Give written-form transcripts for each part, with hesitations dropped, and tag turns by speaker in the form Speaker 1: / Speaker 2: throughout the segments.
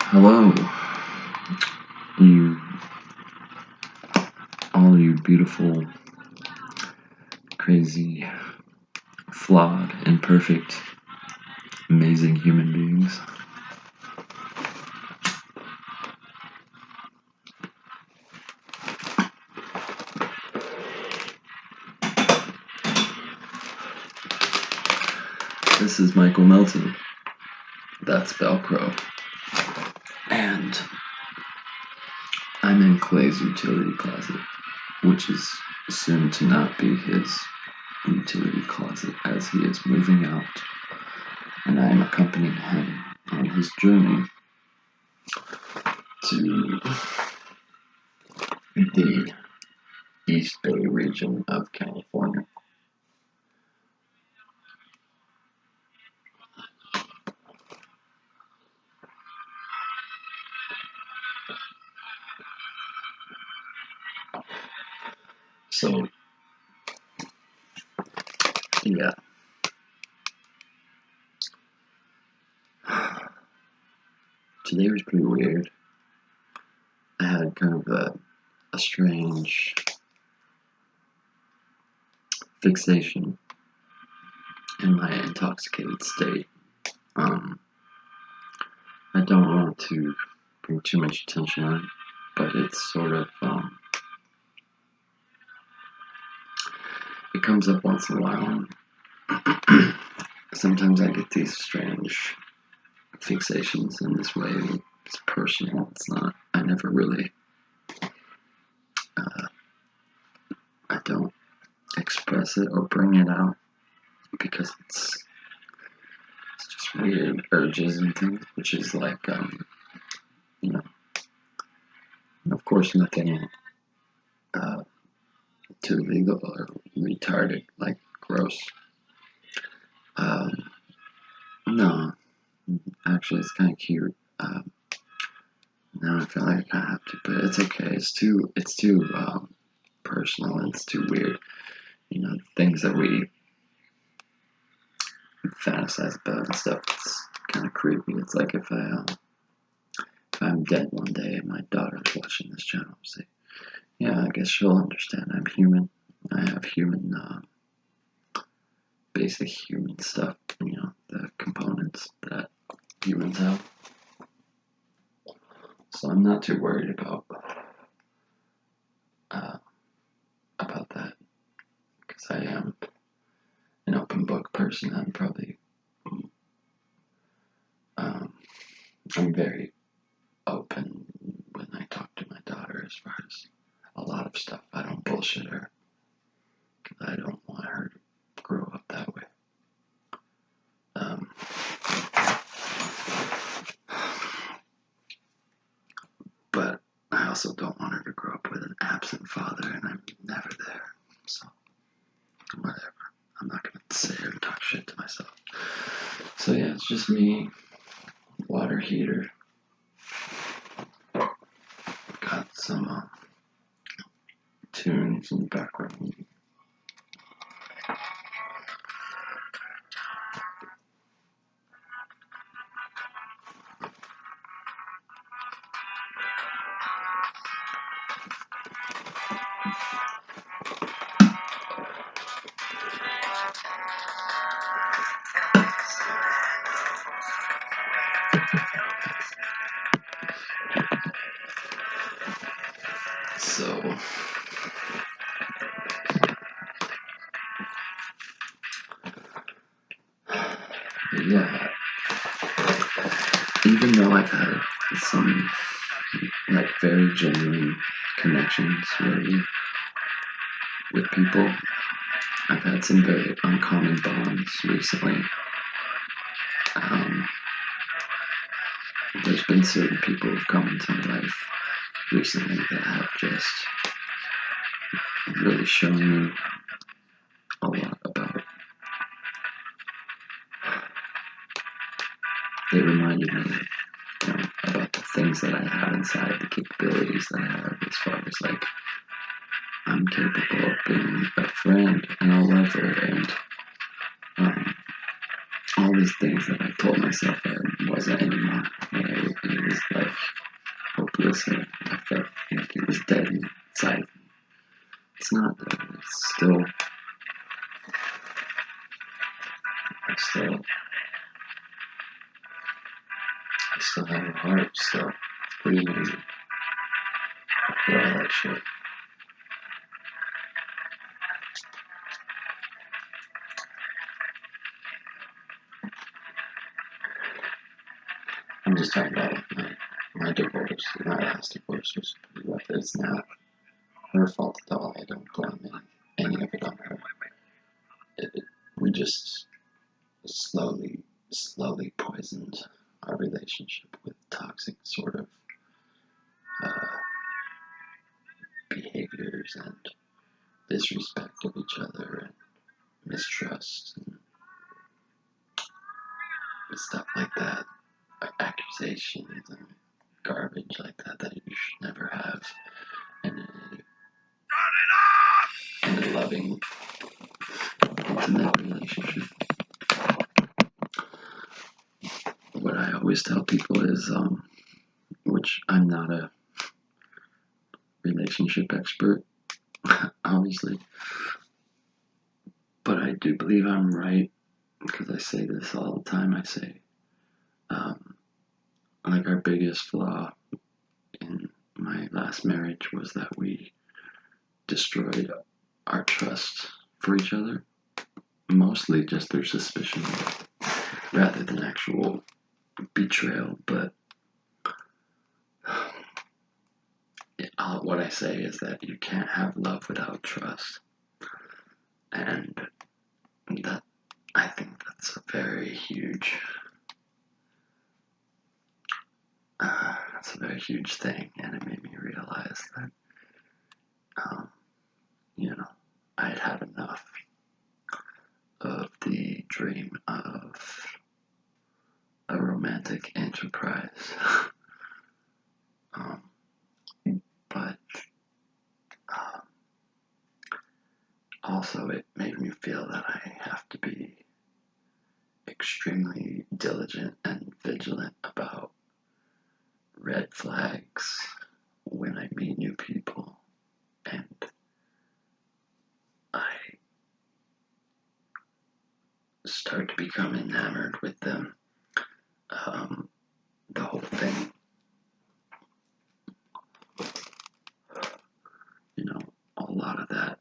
Speaker 1: Hello, you, all you beautiful, crazy, flawed, imperfect, amazing human beings. This is Michael Melton. That's Velcro. And I'm in Clay's utility closet, which is soon to not be his utility closet as he is moving out. And I am accompanying him on his journey to the East Bay region of California. So, yeah. Today was pretty weird. I had kind of a strange fixation in my intoxicated state. I don't want to bring too much attention on it, but it's sort of, it comes up once in a while. Sometimes I get these strange fixations in this way. It's personal. It's not. I never really. I don't express it or bring it out because it's just weird urges and things, which is like, of course, nothing too illegal or retarded, like gross. No, actually, it's kind of cute. Now I feel like I have to, but it's okay. It's too personal and it's too weird. Things that we fantasize about and stuff. It's kind of creepy. It's like if I'm dead one day and my daughter's watching this channel, I'll say, yeah, I guess she'll understand. I'm human. I have human, basic human stuff. The components that humans have. So I'm not too worried about that, because I am an open book person. I'm probably I'm very open when I talk to my daughter as far as a lot of stuff. I don't bullshit her because I don't want her to grow up that way. But I also don't want her to grow up with an absent father, and I'm never there. So, whatever. I'm not going to sit here and talk shit to myself. So yeah, it's just me, water heater. Got some tunes in the background. So, yeah, even though I've had some, like, very genuine connections with people, I've had some very uncommon bonds recently. There's been certain people who've come into my life recently that have just really shown me a lot about. They reminded me, about the things that I have inside, the capabilities that I have as far as, like, I'm capable of being a friend and a lover and all these things that I told myself I wasn't anymore. It was like I still have a heart, so it's pretty amazing. For all that shit. I'm just talking about my divorce. My last divorce was pretty rough. It's not her fault at all. I don't blame any of it on her. We just slowly poisoned our relationship with toxic sort of behaviors and disrespect of each other and mistrust and stuff like that, accusations and garbage like that you should never have in a loving, intimate relationship. What I always tell people is, which I'm not a relationship expert, obviously, but I do believe I'm right, because I say this all the time. I say, like, our biggest flaw in my last marriage was that we destroyed our trust for each other, mostly just through suspicion rather than actual betrayal. But what I say is that you can't have love without trust, and that, I think that's a very huge thing, and it made me realize that I had had enough of the dream of a romantic enterprise. But also it made me feel that I have to be extremely diligent and vigilant about red flags when I meet new people, and I start to become enamored with them. The whole thing, a lot of that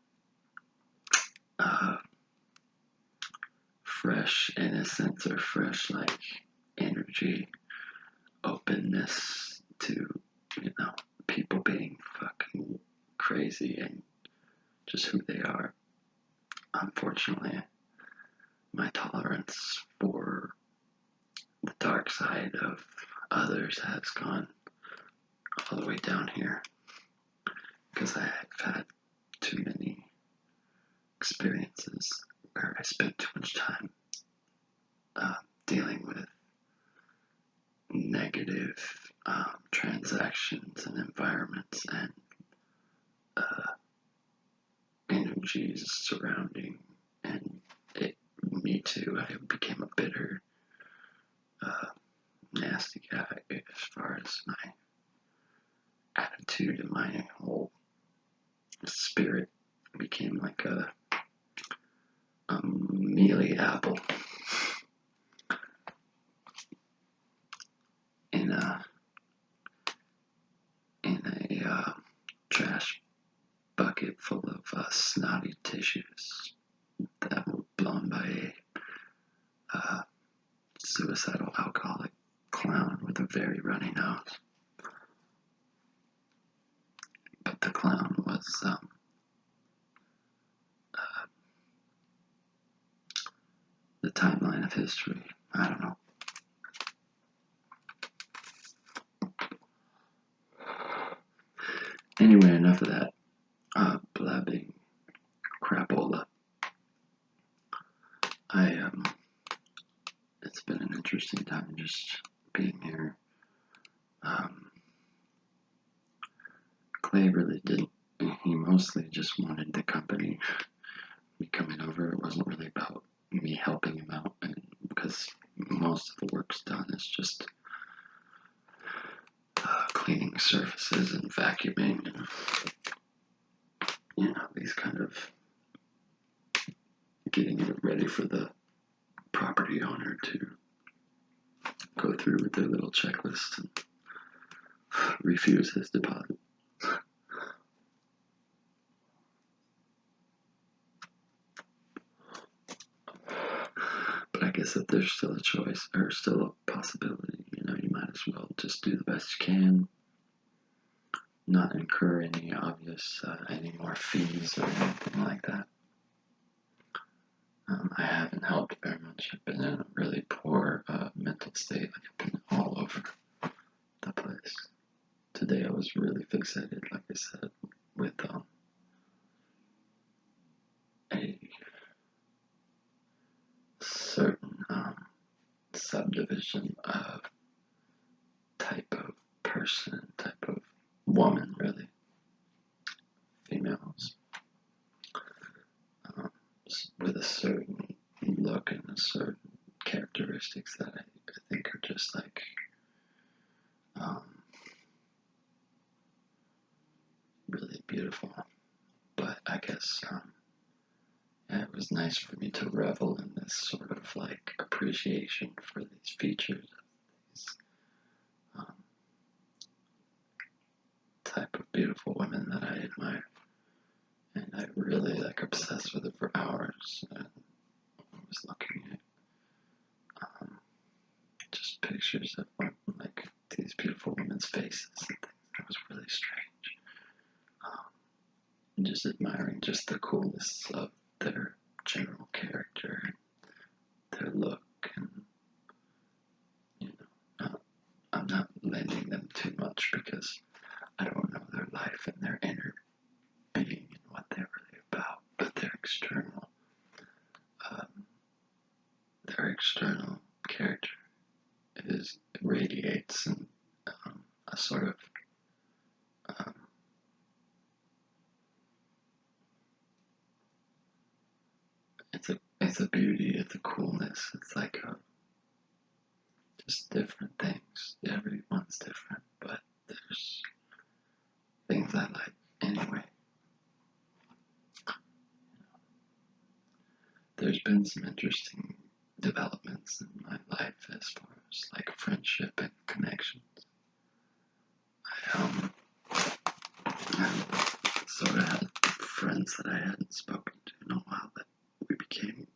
Speaker 1: fresh innocence or fresh energy, openness to people being fucking crazy and just who they are. Unfortunately, my tolerance for the dark side of others has gone all the way down here, because I've had too many experiences where I spent too much time dealing with negative transactions and environments and energies surrounding, and me too. I became a bitter, nasty guy as far as my attitude and my whole spirit became like a mealy apple in a trash bucket full of snotty tissues that were blown by a suicidal alcoholic clown with a very runny nose. But the clown was the timeline of history. I don't know. Anyway, enough of that blabbing crapola. It's been an interesting time just being here. Clay really didn't. He mostly just wanted the company, me coming over. It wasn't really about me helping him out, and because most of the work's done, it's just cleaning surfaces and vacuuming and these kind of getting it ready for the property owner to go through with their little checklist and refuse his deposit. But I guess if there's still a choice, or still a possibility, you might as well just do the best you can, not incur any obvious, any more fees or anything like that. I haven't helped very much. I've been in a really poor mental state. I've been all over the place. Today I was really fixated, like I said, with a certain subdivision of type of person, type of woman, really. Females. With a certain look and a certain characteristics that I think are just like really beautiful. But I guess it was nice for me to revel in this sort of like appreciation for these features, these type of beautiful women that I admire. And I really like obsessed with it for hours. And I was looking at just pictures of like these beautiful women's faces and things. It was really strange. Just admiring just the coolness of their general character and their look, and I'm not lending them too much because I don't know their life and their inner being and what they're really about, but their external character radiates and a sort of it's a beauty, it's a coolness, it's like just different things. Everyone's different, but there's things I like anyway. There's been some interesting developments in my life as far as like friendship and connections. I sort of had friends that I hadn't spoken to in a while that we became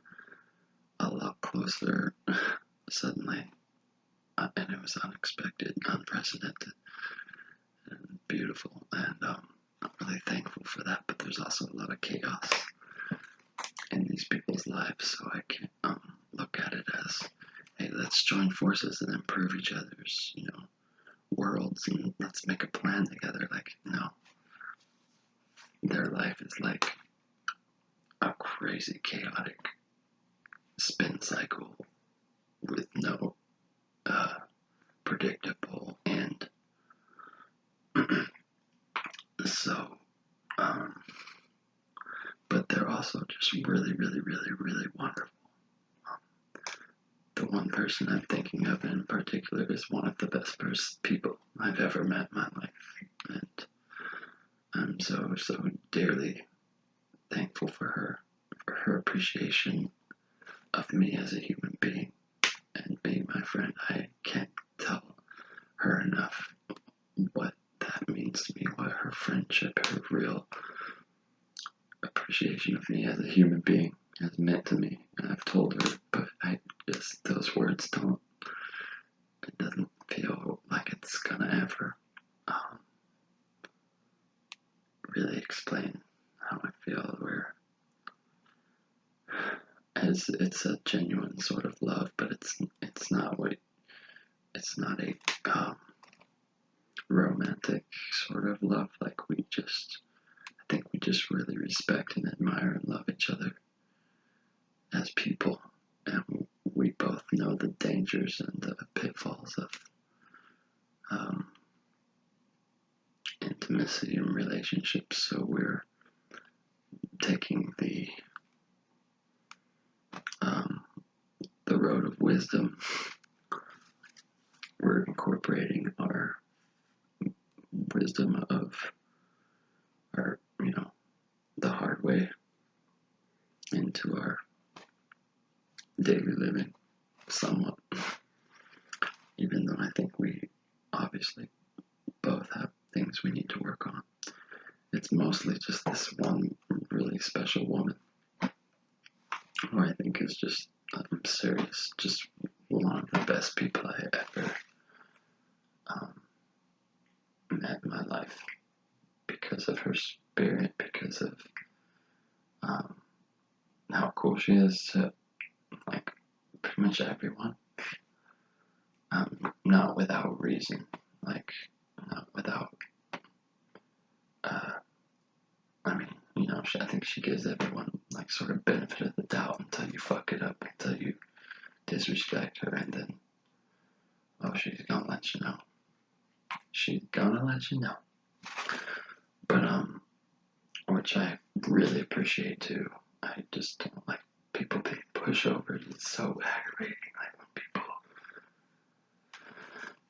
Speaker 1: a lot closer suddenly, and it was unexpected, unprecedented, and beautiful, and I'm really thankful for that. But there's also a lot of chaos in these people's lives, so I can't look at it as, hey, let's join forces and improve each other's, worlds, and let's make a plan together. Like, no, their life is like a crazy, chaotic spin cycle with no predictable end. So, but they're also just really, really, really, really wonderful. The one person I'm thinking of in particular is one of the best people I've ever met in my life, and I'm so dearly thankful for her appreciation of me as a human being and being my friend. I can't tell her enough what that means to me, what her friendship, her real appreciation of me as a human being has meant to me. And I've told her, but those words it doesn't feel like it's gonna ever really explain how I feel, where as it's a genuine sort of love, but it's not a romantic sort of love. Like I think we just really respect and admire and love each other as people, and we both know the dangers and the pitfalls of intimacy and relationships. So we're taking the road of wisdom. We're incorporating our wisdom of our, the hard way into our daily living, somewhat. obviously both have things we need to work on. It's mostly just this one really special woman who I think is just, I'm serious, just one of the best people I ever met in my life, because of her spirit, because of how cool she is to, like, pretty much everyone. Not without reason, like, not without, I mean, you know, I think she gives everyone, like, sort of benefit of the doubt until you fuck it up, until you disrespect her, and then, oh, she's gonna let you know. She's gonna let you know. But, which I really appreciate too. I just don't like people being pushovers. It's so aggravating, like, when people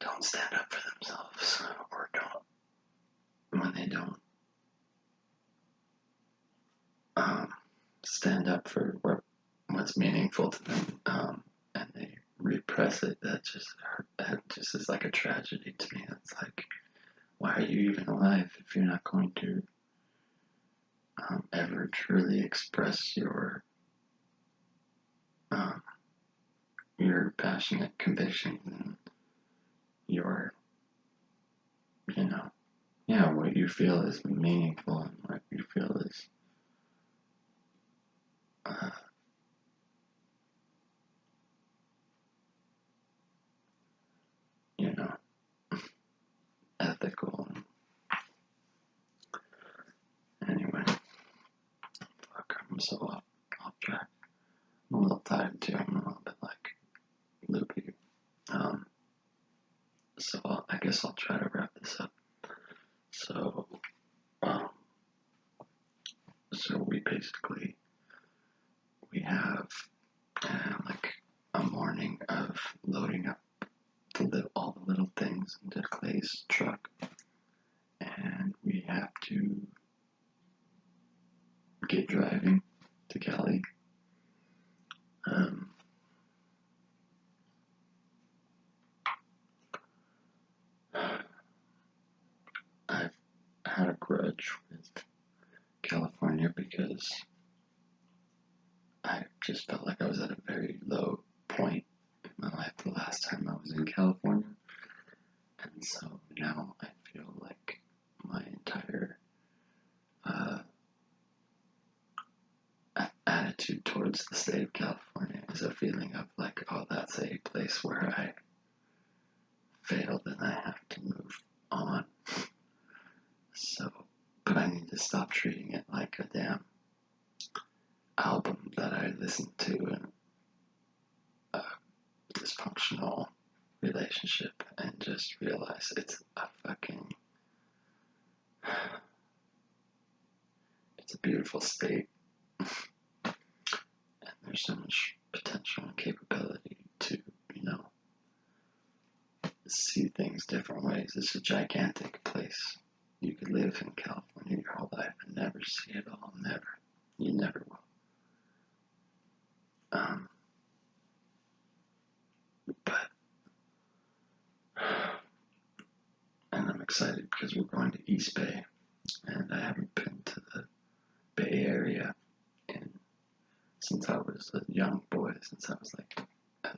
Speaker 1: don't stand up for themselves, or when they don't stand up for what's meaningful to them, and they repress it. That just is like a tragedy to me. It's like, why are you even alive if you're not going to ever truly express your passionate convictions and your, you know, yeah, what you feel is meaningful and what you feel is you know, ethical. Anyway, fuck, I'm so off track. I'm a little tired too. I'm a little bit like loopy. So I guess I'll try to wrap this up. So we have like a morning of loading up all the little things into Clay's truck, and we have to get driving to Cali. I've had a grudge with California because I just felt like I was at a very low point in my life the last time I was in California, and so now I feel like my entire attitude towards the state of California is a feeling of like, oh, that's a place where I failed and I have to move on. So, but I need to stop treating it like a damn album that I listened to in a dysfunctional relationship and just realize it's it's a beautiful state. And there's so much potential and capability to, you know, see things different ways. It's a gigantic place. You could live in California your whole life and never see it all. Never. You never will. And I'm excited because we're going to East Bay, and I haven't been to the Bay Area since I was a young boy, since I was like a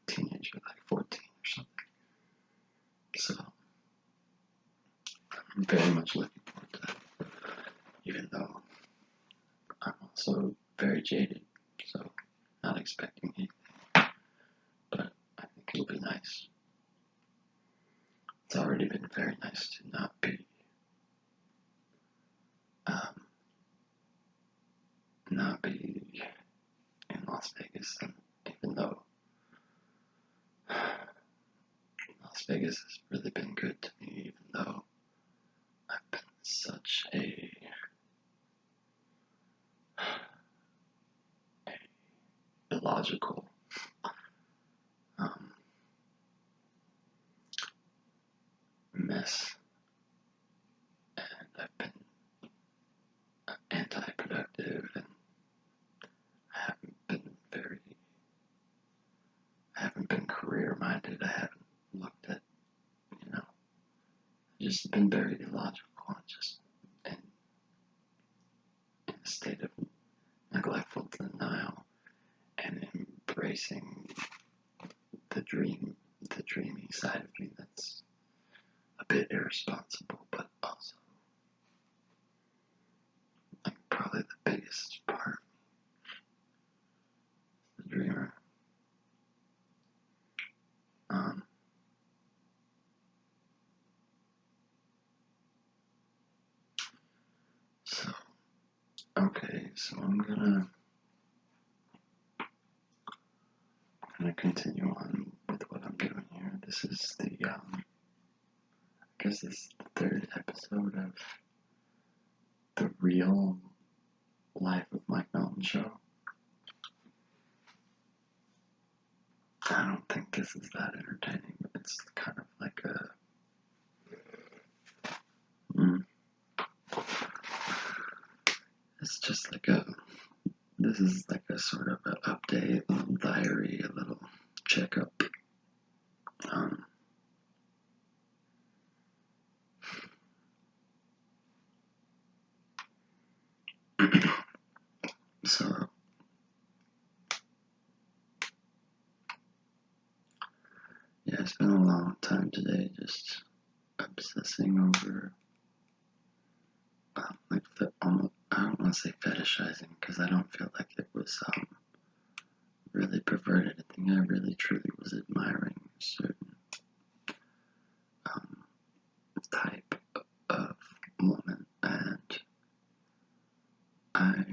Speaker 1: teenager, like 14 or something. So I'm very much looking forward to that, even though I'm also very jaded, so not expecting anything, but I think it'll be nice. It's already been very nice to not be in Las Vegas, and even though Las Vegas has really been good to me, even though I've been such a illogical mess, and I've been anti-productive, and I haven't been career-minded. I haven't looked at, you know, just been very illogical and just in a state of neglectful denial and embracing the dreamy side of me that's a bit irresponsible, but also like probably the biggest part of me, the dreamer. So, okay, so I'm gonna continue on with what I'm doing here. This is the, I guess this is the third episode of the Real Life of Mike Melton show. I don't think this is that entertaining, but it's kind of like it's just like this is like a sort of an update, a little diary, a little checkup. So, yeah, I spent a long time today just obsessing over, like, almost, I don't want to say fetishizing, because I don't feel like it was, really perverted. I think I really truly was admiring a certain, type of woman, and I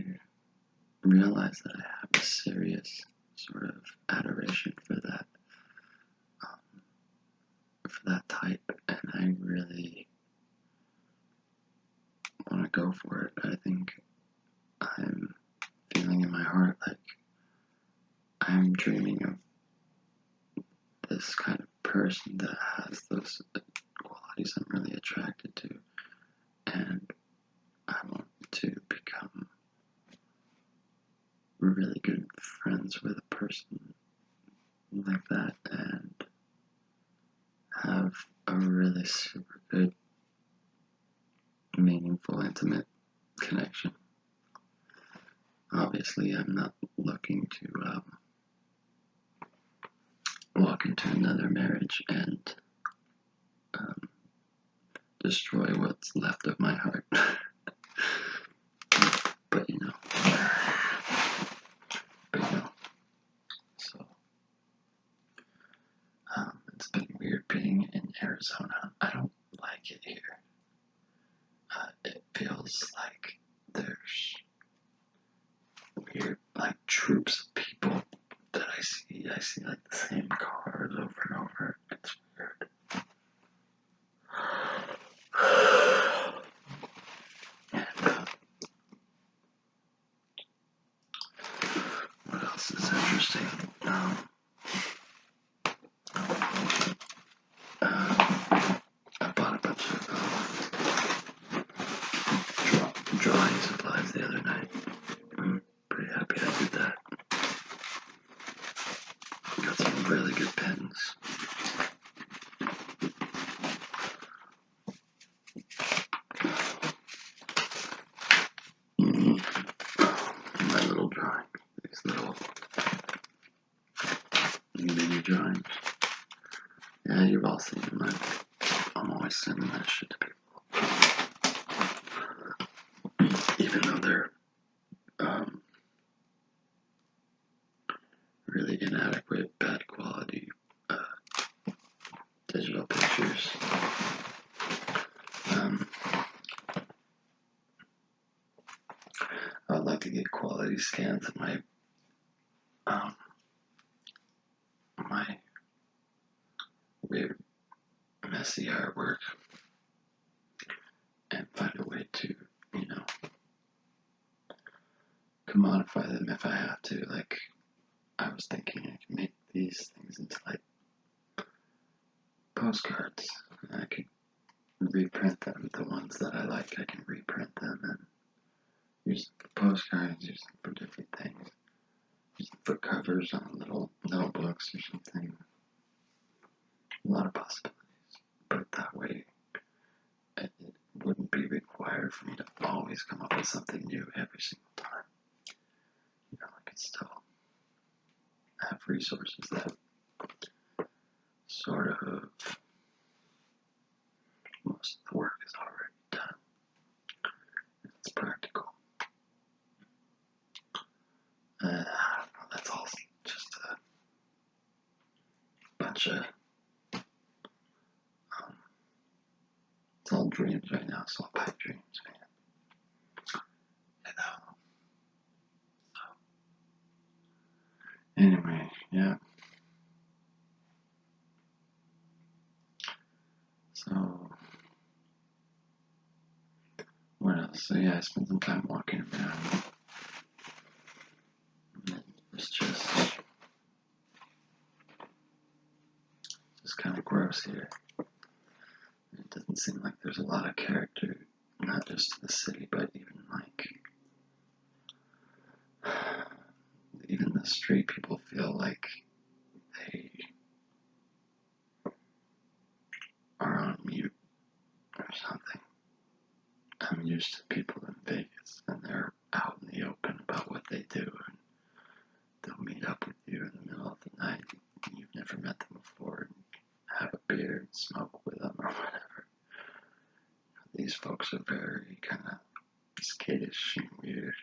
Speaker 1: realized that I have a serious sort of adoration for that type, and I really want to go for it. I think I'm feeling in my heart like I'm dreaming of this kind of person that has those qualities I'm really attracted to, and I want to become really good friends with a person like that and have a really super good, meaningful, intimate connection. Obviously, I'm not looking to walk into another marriage and destroy what's left of my heart. But you know, so it's been weird being in Arizona. I don't like it here. It feels like there's weird, like, troops of people that I see. I see like the same cars over and over. It's weird. And what else is interesting? I bought a bunch of drawing supplies the other night. I'm pretty happy I did that. Got some really good pens. My little drawing. These little mini drawings. Yeah, you've all seen them. I'm always sending that shit to people. Even though they're really inadequate, bad quality digital pictures. I would like to get quality scans of my my weird, messy artwork and find a way to, commodify them if I have to. Like, I was thinking I could make these things into like postcards, and I could reprint them. The ones that I like, I can reprint them and use them for postcards, use them for different things, use them for covers on little notebooks or something. A lot of possibilities. But that way, out something new every single time. You know, I can still have resources that sort of most of the work is already done. It's practical. That's all just a bunch of it's all dreams right now. It's all pipe dreams, man. You know. So anyway, yeah. So what else? So yeah, I spent some time walking around. It's just kind of gross here. It doesn't seem like there's a lot of character, not just to the city, but even the street people feel like they are on mute or something. I'm used to people in Vegas and they're out in the open about what they do, and they'll meet up with you in the middle of the night and you've never met them before and have a beer and smoke with them or whatever. These folks are very kind of skittish and weird,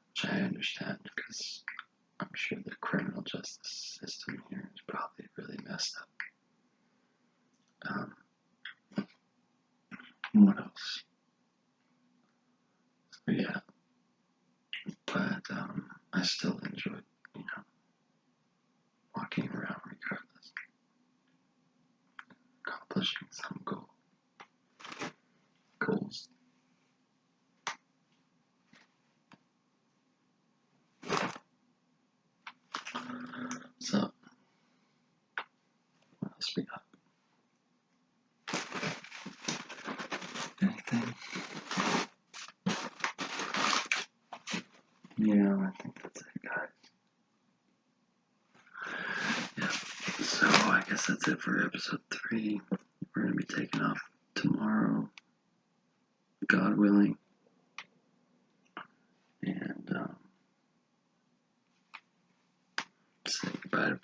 Speaker 1: which I understand because I'm sure the criminal justice system here is probably really messed up. What else? So yeah, but I still enjoyed, walking around regardless, accomplishing some goals. So, what else we got? Anything? Yeah, I think that's it, guys. Yeah, so I guess that's it for episode 3. We're going to be taking off tomorrow, God willing. And say goodbye to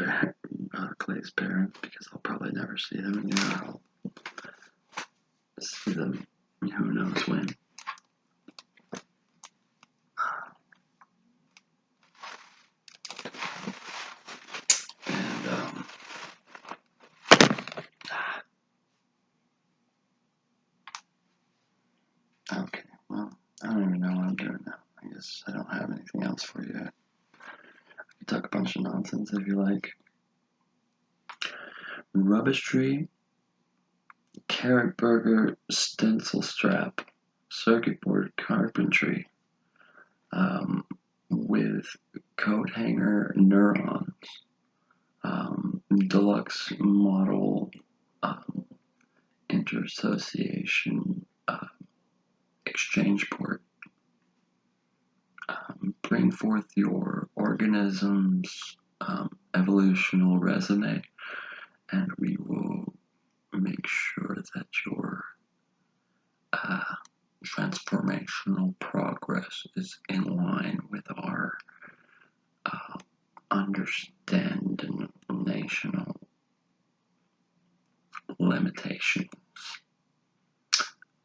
Speaker 1: Clay's parents because I'll probably never see them again. I'll see them who knows when. And okay, well, I don't even know what I'm doing now. I guess I don't have anything else for you yet. I can talk a bunch of nonsense if you like. Rubbish tree, carrot burger, stencil strap, circuit board carpentry, with coat hanger neurons, deluxe model, interassociation, exchange port. Bring forth your organism's evolutional resume, and we will make sure that your transformational progress is in line with our understandinational limitations.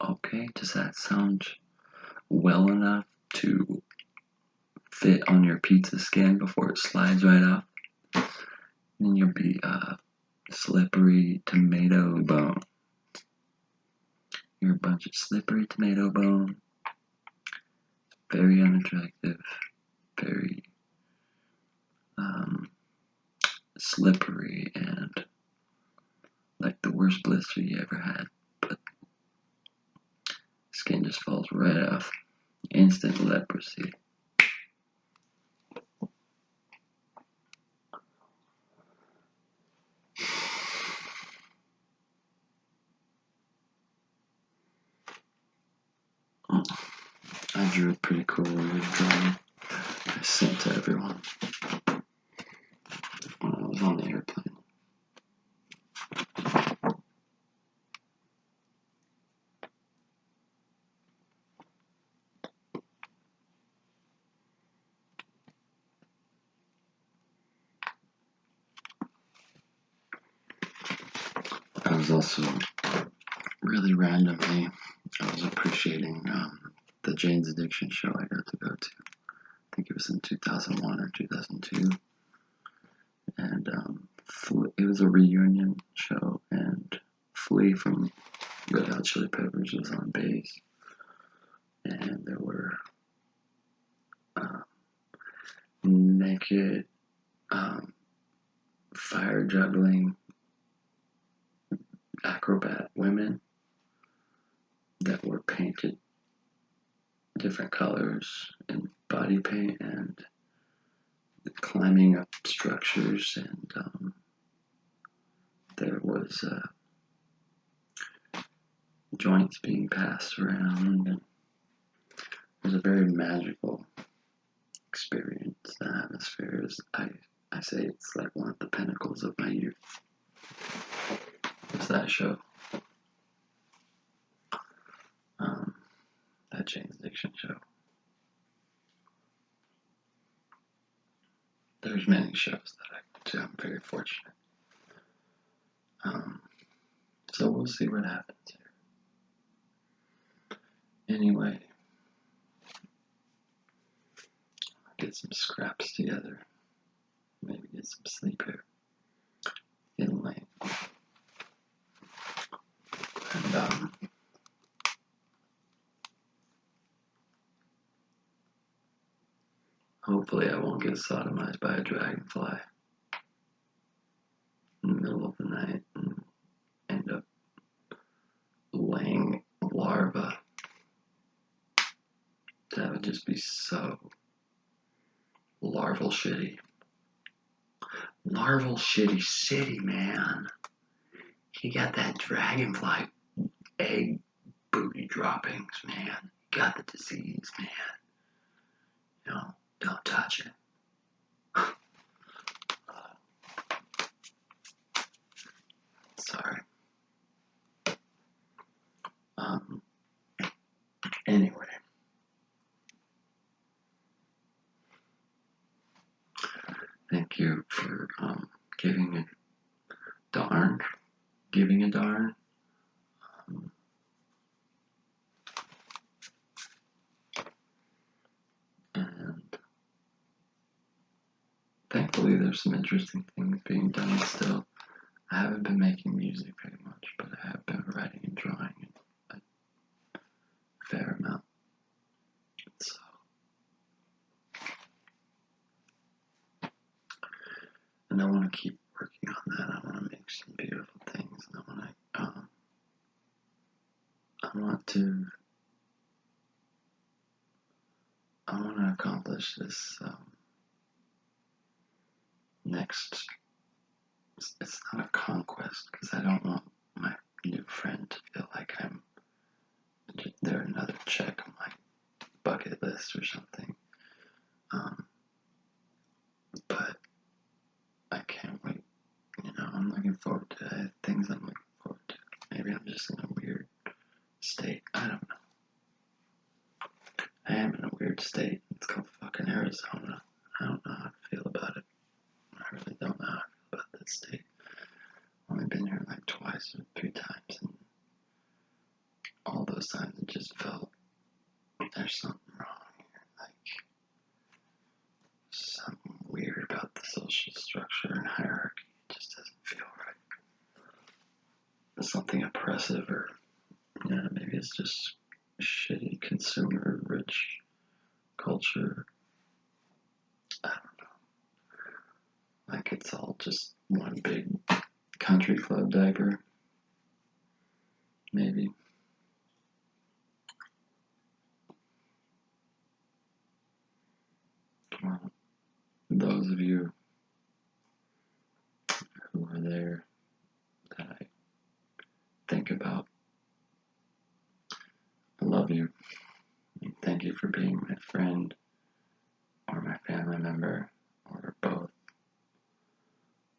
Speaker 1: Okay, does that sound well enough to fit on your pizza skin before it slides right off? And you'll be slippery tomato bone. You're a bunch of slippery tomato bone. Very unattractive. Very slippery and like the worst blister you ever had. But skin just falls right off. Instant leprosy. I drew a pretty cool drawing. I sent to everyone when I was on the airplane. was also really randomly, I was appreciating the Jane's Addiction show I got to go to. I think it was in 2001 or 2002. And it was a reunion show, and Flea from Red Hot Chili Peppers was on bass. And there were naked, fire juggling acrobat women that were painted different colors in body paint and climbing up structures, and there was joints being passed around, and it was a very magical experience. The atmosphere is, I say it's like one of the pinnacles of my youth. It's that show. That Jane's Addiction show. There's many shows that I go to. I'm very fortunate. So we'll see what happens here. Anyway, I'll get some scraps together. Maybe get some sleep here. Getting late. And hopefully I won't get sodomized by a dragonfly in the middle of the night and end up laying larva. That would just be so larval shitty. Larval shitty city, man. You got that dragonfly egg booty droppings, man. You got the disease, man. You know, don't touch it. Sorry. Anyway. Thank you for giving a darn. And thankfully there's some interesting things being done still. I haven't been making music very much, but I have been writing and drawing a fair amount. So, and I want to keep working on that. I want to make some beautiful things, and I want to accomplish this next. It's not a conquest, because I don't want my new friend to feel like they're another check on my bucket list or something. But I can't wait. You know, I'm looking forward to it. Things I'm looking forward to. Maybe I'm just in a weird state. I don't know. I am in a weird state. It's called fucking Arizona. I don't know how to feel about it. I really don't know how to feel about that state. I've only been here like twice or 3 times, and all those times it just felt there's something wrong here. Like, something weird about the social structure and hierarchy. It just doesn't feel right. There's something oppressive, or maybe it's just shitty consumer rich culture. I don't know. Like, it's all just one big country club diaper. Maybe. Well, those of you who are there that I think about, I love you. And thank you for being my friend, or my family member, or both.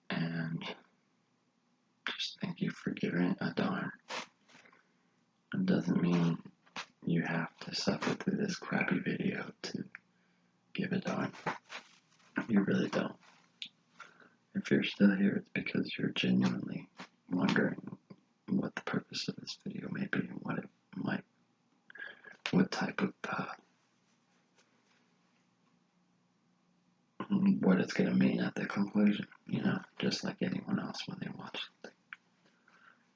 Speaker 1: And just thank you for giving a darn. It doesn't mean you have to suffer through this crappy video to give a darn. You really don't. If you're still here, it's because you're genuinely wondering purpose of this video may be and what it might, what type of, what it's going to mean at the conclusion, you know, just like anyone else when they watch something.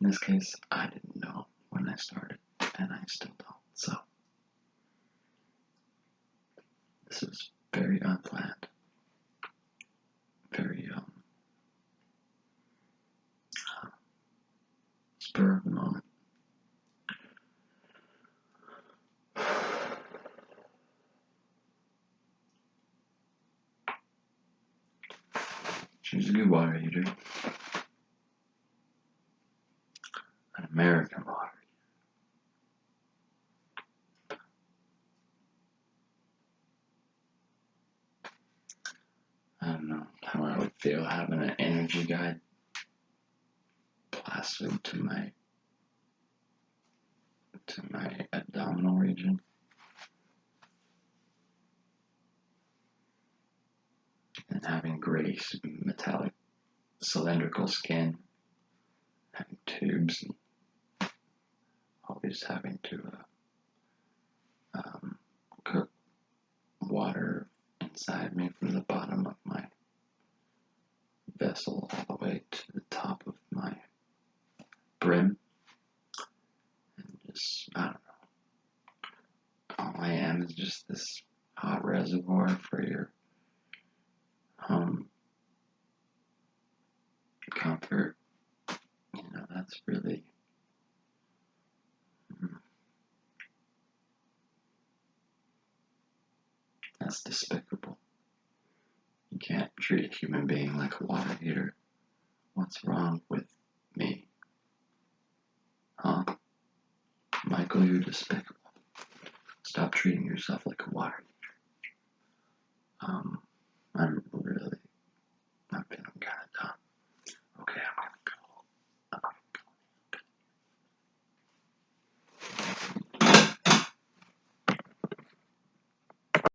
Speaker 1: In this case, I didn't know when I started, and I still don't, so this was very unplanned, very, spur of the moment. She's a good water heater. An American water heater. I don't know how I would feel having an energy guide plastered to my abdominal region. And having gray metallic cylindrical skin, having tubes, and always having to cook water inside me from the bottom of my vessel all the way to the top of my brim. And just, I don't know. All I am is just this hot reservoir for your home comfort. You know, that's really, that's despicable. You can't treat a human being like a water heater. What's wrong with me? Huh? Michael, you're despicable. Stop treating yourself like a water heater.